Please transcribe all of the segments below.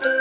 Hello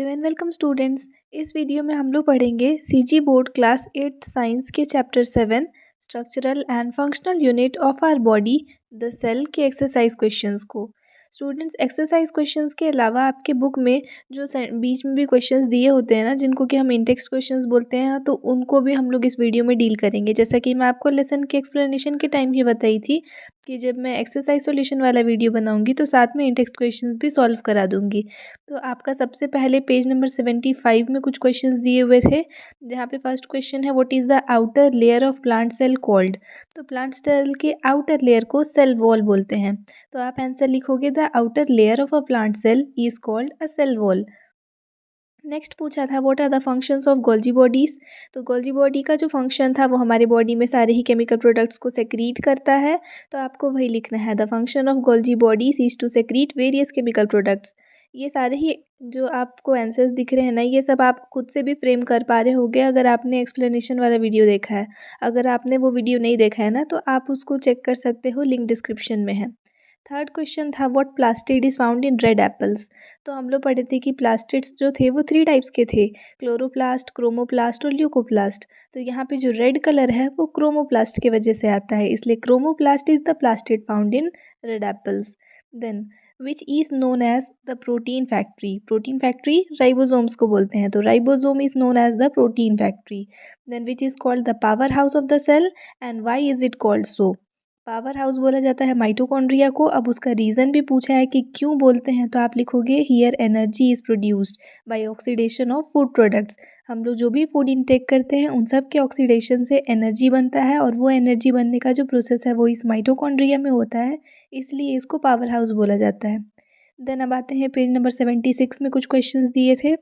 and welcome students. इस video में हम लोग पढ़ेंगे सीजी बोर्ड क्लास 8 साइंस के chapter 7 structural and functional unit of our body the cell के एक्सरसाइज क्वेश्चंस को। स्टूडेंट्स, एक्सरसाइज क्वेश्चंस के अलावा आपके बुक में जो बीच में भी क्वेश्चंस दिए होते हैं ना, जिनको कि हम इंटेक्स्ट क्वेश्चंस बोलते हैं, तो उनको भी हम लोग इस वीडियो में डील करेंगे। जैसा कि मैं आपको लेसन के एक्सप्लेनेशन के टाइम ही बताई थी कि जब मैं एक्सरसाइज सॉल्यूशन वाला वीडियो बनाऊंगी तो साथ में इंटेक्स्ट क्वेश्चंस भी सॉल्व करा दूंगी। तो आपका सबसे पहले पेज नंबर 75 में कुछ क्वेश्चंस दिए हुए थे, जहाँ पे फर्स्ट क्वेश्चन है what is the outer layer of plant cell called. तो प्लांट सेल के आउटर लेयर को सेल वॉल बोलते हैं। तो आप आंसर लिखोगे the outer layer of a plant cell is called a cell wall. Next पूछा था what are the functions of Golgi bodies. तो गोल्जी बॉडी का जो फंक्शन था वो हमारे बॉडी में सारे ही केमिकल प्रोडक्ट्स को सेक्रीट करता है। तो आपको वही लिखना है, the function of Golgi bodies is to secrete various chemical products. ये सारे ही जो आपको आंसर्स दिख रहे हैं ना, ये सब आप खुद से भी फ्रेम कर पा रहे होगे अगर आपने एक्सप्लेनेशन वाला वीडियो देखा है। अगर आपने वो वीडियो नहीं देखा है ना, तो आप उसको चेक कर सकते हो, लिंक डिस्क्रिप्शन में है। थर्ड क्वेश्चन था what plastid is found in red apples. तो हम लोग पढ़े थे कि प्लास्टिड्स जो थे वो 3 टाइप्स के थे, क्लोरोप्लास्ट, क्रोमोप्लास्ट और ल्यूकोप्लास्ट। तो यहाँ पे जो रेड कलर है वो क्रोमोप्लास्ट की वजह से आता है, इसलिए chromoplast is the plastid found in red apples. Then which is known as the protein factory. Protein factory ribosomes को बोलते हैं, तो ribosome is known as the protein factory. Then which is called the powerhouse of the cell and why is it called so. Powerhouse बोला जाता है mitochondria को। अब उसका रीज़न भी पूछा है कि क्यों बोलते हैं, तो आप लिखोगे here energy is produced by oxidation of food products. हम लोग जो भी फूड इंटेक करते हैं उन सब के ऑक्सीडेशन से एनर्जी बनता है, और वो एनर्जी बनने का जो प्रोसेस है वो इस माइटोकॉन्ड्रिया में होता है, इसलिए इसको पावर हाउस बोला जाता है। देन अब आते हैं पेज नंबर 76 में कुछ क्वेश्चंस दिए थे।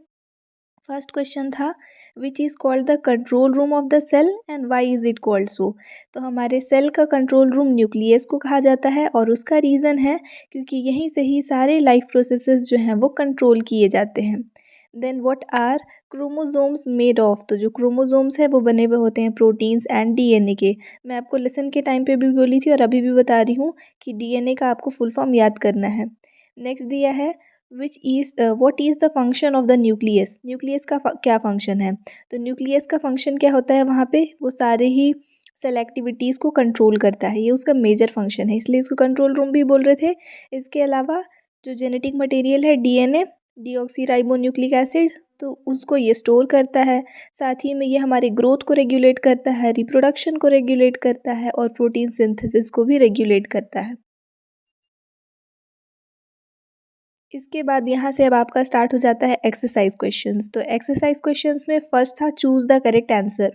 फर्स्ट क्वेश्चन था which is called the control room of the cell and why is it called so. तो हमारे सेल का कंट्रोल रूम न्यूक्लियस को कहा जाता है, और उसका रीज़न है क्योंकि यहीं से ही सारे लाइफ प्रोसेसेस जो हैं वो कंट्रोल किए जाते हैं। Then what are chromosomes made of. तो जो क्रोमोसोम्स है वो बने हुए होते हैं प्रोटीन्स एंड डीएनए के। मैं आपको लेसन के टाइम पे भी बोली थी और अभी भी बता रही हूँ कि डीएनए का आपको फुल फॉर्म याद करना है। नेक्स्ट दिया है which is what is the function of the nucleus. Nucleus का क्या फंक्शन है। तो न्यूक्लियस का फंक्शन क्या होता है, वहाँ पे वो सारे ही सेल एक्टिविटीज़ को कंट्रोल करता है, ये उसका मेजर फंक्शन है, इसलिए इसको कंट्रोल रूम भी बोल रहे थे। इसके अलावा जो जेनेटिक मटेरियल है DNA, deoxy ribo nucleic acid, तो उसको ये स्टोर करता है। साथ ही में ये हमारे ग्रोथ को रेगुलेट करता है, रिप्रोडक्शन को रेगुलेट करता है, और प्रोटीन सिंथेसिस को भी रेगुलेट करता है। इसके बाद यहाँ से अब आपका स्टार्ट हो जाता है एक्सरसाइज क्वेश्चंस। तो एक्सरसाइज क्वेश्चंस में फर्स्ट था चूज़ द करेक्ट आंसर,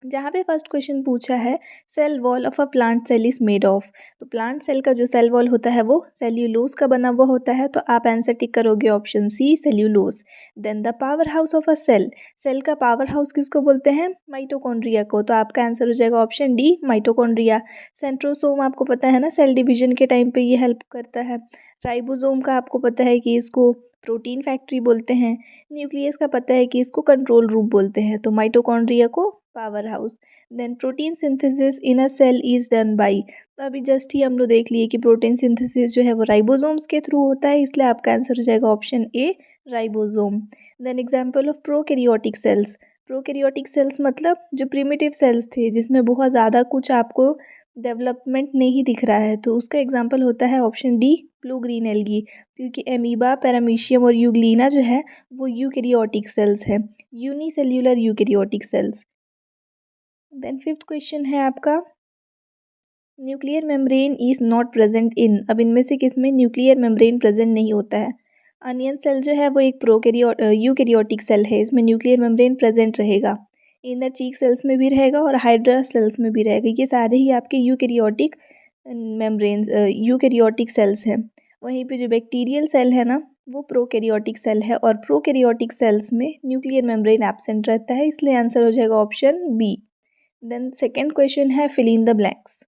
जहाँ पे फर्स्ट क्वेश्चन पूछा है cell wall of a plant cell is made of. तो प्लांट सेल का जो सेल वॉल होता है वो सेल्यूलोज का बना हुआ होता है, तो आप आंसर टिक करोगे option C cellulose. Then the powerhouse of a cell. Cell का पावर हाउस किसको बोलते हैं, माइटोकॉन्ड्रिया को, तो आपका आंसर हो जाएगा ऑप्शन डी माइटोकॉन्ड्रिया। सेंट्रोसोम आपको पता है ना, सेल डिवीजन के टाइम पे ये हेल्प करता है। राइबोसोम का आपको पता है कि इसको प्रोटीन फैक्ट्री बोलते हैं। न्यूक्लियस का पता है कि इसको कंट्रोल रूम बोलते हैं, तो माइटोकॉन्ड्रिया को powerhouse. Then protein synthesis in a cell is done by. तो अभी जस्ट ही हम लोग देख लिए कि प्रोटीन सिंथेसिस जो है वो राइबोसोम्स के थ्रू होता है, इसलिए आपका आंसर हो जाएगा option A ribosome. Then example of prokaryotic cells. Prokaryotic cells मतलब जो प्रिमिटिव सेल्स थे जिसमें बहुत ज़्यादा कुछ आपको डेवलपमेंट नहीं दिख रहा है, तो उसका एग्जाम्पल होता है option D blue green algae. क्योंकि एमीबा, पैरामीशियम और यूग्लीना जो है वो यूकैरियोटिक सेल्स हैं, unicellular eukaryotic cells. Then fifth question है आपका nuclear membrane is not present in. अब इनमें से किस में न्यूक्लियर मेम्ब्रेन प्रेजेंट नहीं होता है। अनियन सेल जो है वो एक यूकैरियोटिक सेल है, इसमें न्यूक्लियर मेम्ब्रेन प्रेजेंट रहेगा। इनर चीक सेल्स में भी रहेगा और हाइड्रा सेल्स में भी रहेगा, ये सारे ही आपके यूकैरियोटिक मेम्ब्रेन यूकैरियोटिक सेल्स हैं। वहीं पे जो बैक्टीरियल सेल है ना वो प्रोकैरियोटिक सेल है, और प्रोकैरियोटिक सेल्स में न्यूक्लियर मेम्ब्रेन एब्सेंट रहता है, इसलिए आंसर हो जाएगा option B. Then second question है fill in the blanks.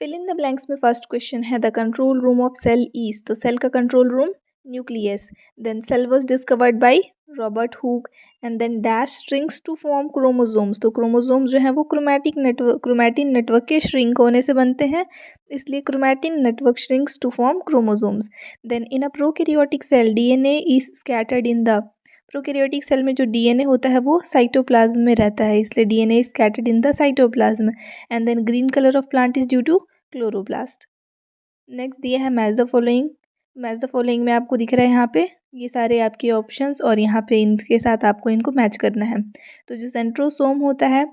Fill in the blanks में फर्स्ट क्वेश्चन है the control room of cell is. तो सेल का control room nucleus. Then cell was discovered by Robert Hooke. And then dash shrinks to form chromosomes, तो chromosomes जो है वो chromatin network के shrink होने से बनते हैं, इसलिए chromatin network shrinks to form chromosomes. Then in a prokaryotic cell DNA is scattered in the, prokaryotic cell में जो डीएनए होता है वो साइटोप्लाज्म में रहता है, इसलिए DNA is scattered in the cytoplasm. And then green colour of plant is due to chloroplast. Next दिया है match the following. Match the following में आपको दिख रहा है यहाँ पे ये सारे आपके ऑप्शंस, और यहाँ पे इनके साथ आपको इनको मैच करना है। तो जो सेंट्रोसोम होता है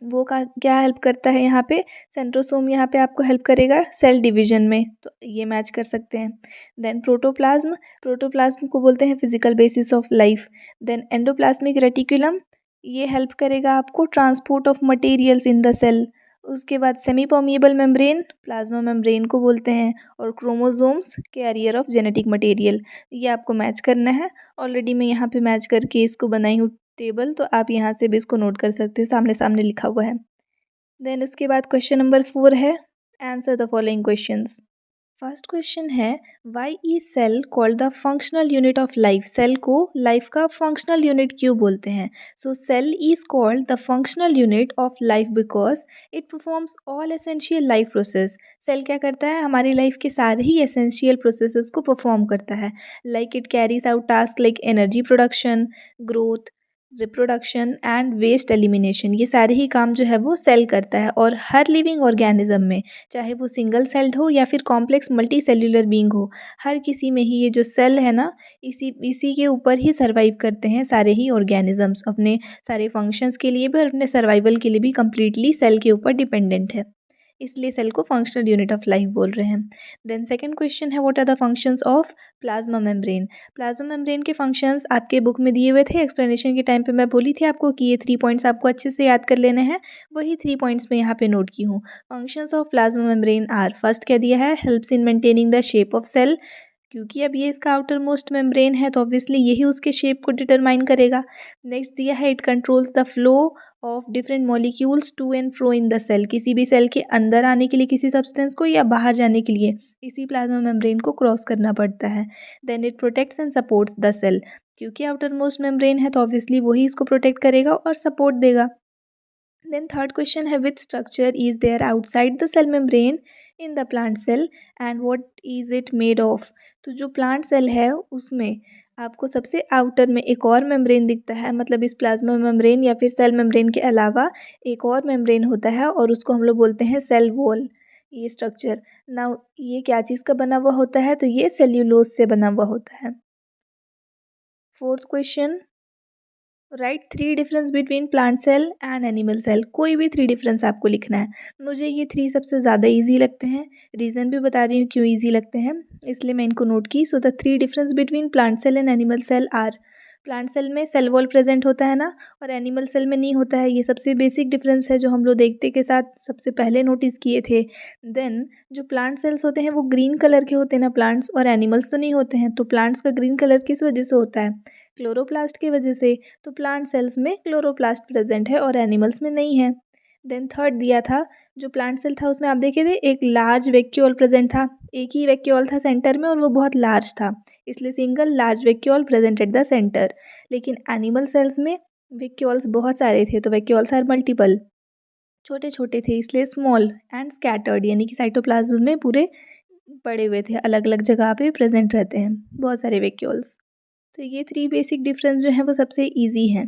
वो का क्या हेल्प करता है यहाँ पे, सेंट्रोसोम यहाँ पे आपको हेल्प करेगा सेल डिवीजन में, तो ये मैच कर सकते हैं। देन प्रोटोप्लाज्म, प्रोटोप्लाज्म को बोलते हैं physical basis of life. Then endoplasmic reticulum, ये हेल्प करेगा आपको transport of materials in the cell. उसके बाद semi permeable membrane, plasma membrane को बोलते हैं। और chromosomes carrier of genetic material, ये आपको मैच करना है। ऑलरेडी मैं यहाँ पे मैच करके इसको बनाई हूँ टेबल, तो आप यहाँ से भी इसको नोट कर सकते हैं, सामने सामने लिखा हुआ है। देन उसके बाद क्वेश्चन नंबर 4 है, answer the following questions. First question है, why is cell called the functional unit of life, cell को लाइफ का फंक्शनल यूनिट क्यों बोलते हैं। So cell is called the functional unit of life because it performs all essential life process. Cell क्या करता है, हमारी लाइफ के सारे ही एसेंशियल प्रोसेसेस को परफॉर्म करता है। Like it carries out task like energy production, growth, reproduction and waste elimination, ये सारे ही काम जो है वो सेल करता है। और हर लिविंग ऑर्गेनिज्म में, चाहे वो सिंगल सेल्ड हो या फिर कॉम्प्लेक्स मल्टी सेल्यूलर बीइंग हो, हर किसी में ही ये जो सेल है ना, इसी के ऊपर ही सर्वाइव करते हैं सारे ही ऑर्गेनिजम्स, अपने सारे फंक्शंस के लिए भी और अपने सर्वाइवल के लिए भी कम्प्लीटली सेल के ऊपर डिपेंडेंट है, इसलिए सेल को फंक्शनल यूनिट ऑफ लाइफ बोल रहे हैं। देन सेकंड क्वेश्चन है, what are the functions of plasma membrane. Plasma membrane के फंक्शंस आपके बुक में दिए हुए थे, एक्सप्लेनेशन के टाइम पे मैं बोली थी आपको कि ये 3 पॉइंट्स आपको अच्छे से याद कर लेने हैं, वही 3 पॉइंट्स मैं यहाँ पे नोट की हूँ। Functions of plasma membrane are, first क्या दिया है, helps in maintaining the shape of cell, क्योंकि अब ये इसका आउटर मोस्ट मेम्ब्रेन है तो ऑब्वियसली यही उसके शेप को डिटरमाइन करेगा। नेक्स्ट दिया है, it controls the flow of different molecules to and fro in the cell, किसी भी सेल के अंदर आने के लिए किसी सब्सटेंस को या बाहर जाने के लिए इसी प्लाज्मा मेम्ब्रेन को क्रॉस करना पड़ता है। Then it protects and supports the cell, क्योंकि आउटर मोस्ट मेम्ब्रेन है तो ऑब्वियसली वही इसको प्रोटेक्ट करेगा और सपोर्ट देगा। देन थर्ड क्वेश्चन है, which structure is there outside the cell membrane in the plant cell and what is it made of. तो जो प्लांट सेल है उसमें आपको सबसे आउटर में एक और मेम्ब्रेन दिखता है, मतलब इस प्लाज्मा मेम्ब्रेन या फिर सेल मेम्ब्रेन के अलावा एक और मेम्ब्रेन होता है और उसको हम लोग बोलते हैं सेल वॉल, ये स्ट्रक्चर। ना ये क्या चीज़ का बना हुआ होता है, तो ये सेल्यूलोज से बना हुआ होता है। Fourth question, write 3 difference between plant cell and animal cell, कोई भी 3 डिफरेंस आपको लिखना है। मुझे ये 3 सबसे ज़्यादा इजी लगते हैं, रीज़न भी बता रही हूँ क्यों इजी लगते हैं, इसलिए मैं इनको नोट की। So the 3 difference between plant cell and animal cell are, plant cell में सेल वॉल प्रेजेंट होता है ना, और एनिमल सेल में नहीं होता है, ये सबसे बेसिक डिफरेंस है जो हम लोग देखते के साथ सबसे पहले नोटिस किए थे। देन जो प्लांट सेल्स होते हैं वो ग्रीन कलर के होते हैं ना प्लांट्स, और एनिमल्स तो नहीं होते हैं, तो प्लांट्स का ग्रीन कलर किस वजह से होता है, क्लोरोप्लास्ट की वजह से। तो प्लांट सेल्स में क्लोरोप्लास्ट प्रेजेंट है और एनिमल्स में नहीं है। देन थर्ड दिया था, जो प्लांट सेल था उसमें आप देखे थे एक लार्ज वैक्यूल प्रेजेंट था, एक ही वैक्यूल था सेंटर में और वो बहुत लार्ज था, इसलिए single large vacuole present at the centre. लेकिन एनिमल सेल्स में वैक्यूल्स बहुत सारे थे, तो वैक्यूल्स आर मल्टीपल, छोटे छोटे थे इसलिए स्मॉल एंड स्कैटर्ड, यानी कि साइटोप्लाज्म में पूरे पड़े हुए थे, अलग अलग जगह पे प्रेजेंट रहते हैं बहुत सारे वैक्यूल्स। तो ये 3 बेसिक डिफरेंस जो है वो सबसे ईजी हैं।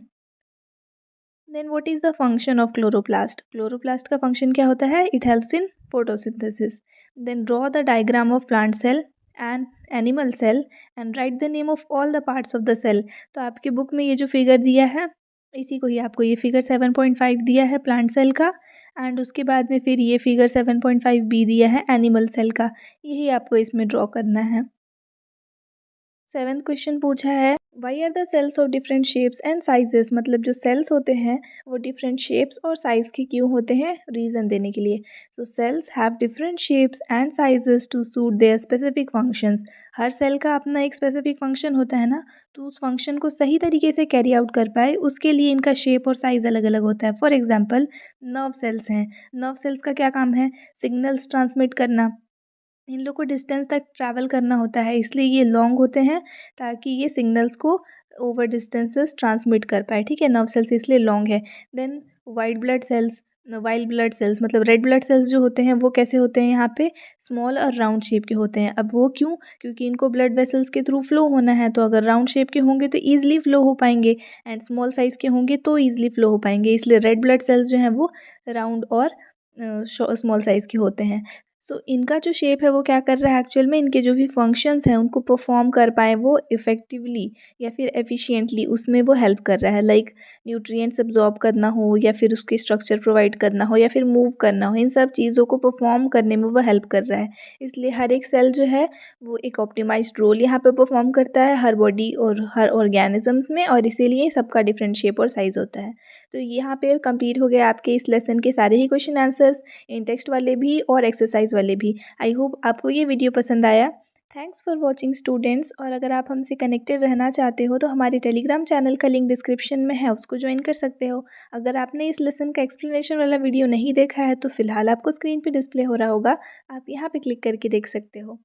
Then what is the function of chloroplast, chloroplast का फंक्शन क्या होता है, it helps in photosynthesis. Then draw the diagram of plant cell and animal cell and write the name of all the parts of the cell. तो आपकी book में ये जो figure दिया है इसी को ही आपको ये फिगर 7.5 दिया है प्लांट सेल का, एंड उसके बाद में फिर ये फिगर 7.5 बी दिया है एनिमल सेल का, यही आपको इसमें ड्रॉ करना है। 7th क्वेश्चन पूछा है, why are the cells of different shapes and sizes, मतलब जो सेल्स होते हैं वो डिफरेंट शेप्स और साइज के क्यों होते हैं, रीज़न देने के लिए। So cells have different shapes and sizes to suit their specific functions, हर सेल का अपना एक स्पेसिफिक फंक्शन होता है ना, तो उस फंक्शन को सही तरीके से कैरी आउट कर पाए उसके लिए इनका शेप और साइज़ अलग अलग होता है। फॉर एग्जाम्पल नर्व सेल्स हैं, नर्व सेल्स का क्या काम है, सिग्नल्स ट्रांसमिट करना, इन लोग को डिस्टेंस तक ट्रैवल करना होता है, इसलिए ये लॉन्ग होते हैं ताकि ये सिग्नल्स को ओवर डिस्टेंसेस ट्रांसमिट कर पाए, ठीक है, नर्व सेल्स इसलिए लॉन्ग है। देन वाइट ब्लड सेल्स मतलब रेड ब्लड सेल्स जो होते हैं वो कैसे होते हैं, यहाँ पे स्मॉल और राउंड शेप के होते हैं। अब वो क्यों, क्योंकि इनको ब्लड वेसल्स के थ्रू फ्लो होना है, तो अगर राउंड शेप के होंगे तो ईजिली फ्लो हो पाएंगे, एंड स्मॉल साइज़ के होंगे तो ईजिली फ्लो हो पाएंगे, इसलिए रेड ब्लड सेल्स जो हैं वो राउंड और स्मॉल साइज़ के होते हैं। सो इनका जो शेप है वो क्या कर रहा है, एक्चुअल में इनके जो भी फंक्शंस हैं उनको परफॉर्म कर पाए वो इफ़ेक्टिवली या फिर एफिशिएंटली, उसमें वो हेल्प कर रहा है। लाइक न्यूट्रिएंट्स अब्जॉर्ब करना हो, या फिर उसके स्ट्रक्चर प्रोवाइड करना हो, या फिर मूव करना हो, इन सब चीज़ों को परफॉर्म करने में वो हेल्प कर रहा है। इसलिए हर एक सेल जो है वो एक ऑप्टिमाइज्ड रोल यहाँ पे परफॉर्म करता है हर बॉडी और हर ऑर्गेनिजम्स में, और इसीलिए सबका डिफरेंट शेप और साइज़ होता है। तो यहाँ पे कंप्लीट हो गया आपके इस लेसन के सारे ही क्वेश्चन आंसर्स, इन टेक्स्ट वाले भी और एक्सरसाइज वाले भी। आई होप आपको ये वीडियो पसंद आया। Thanks for watching students. और अगर आप हमसे कनेक्टेड रहना चाहते हो तो हमारे टेलीग्राम चैनल का लिंक डिस्क्रिप्शन में है, उसको ज्वाइन कर सकते हो। अगर आपने इस लेसन का एक्सप्लेनेशन वाला वीडियो नहीं देखा है तो फिलहाल आपको स्क्रीन पे डिस्प्ले हो रहा होगा, आप यहाँ पे क्लिक करके देख सकते हो।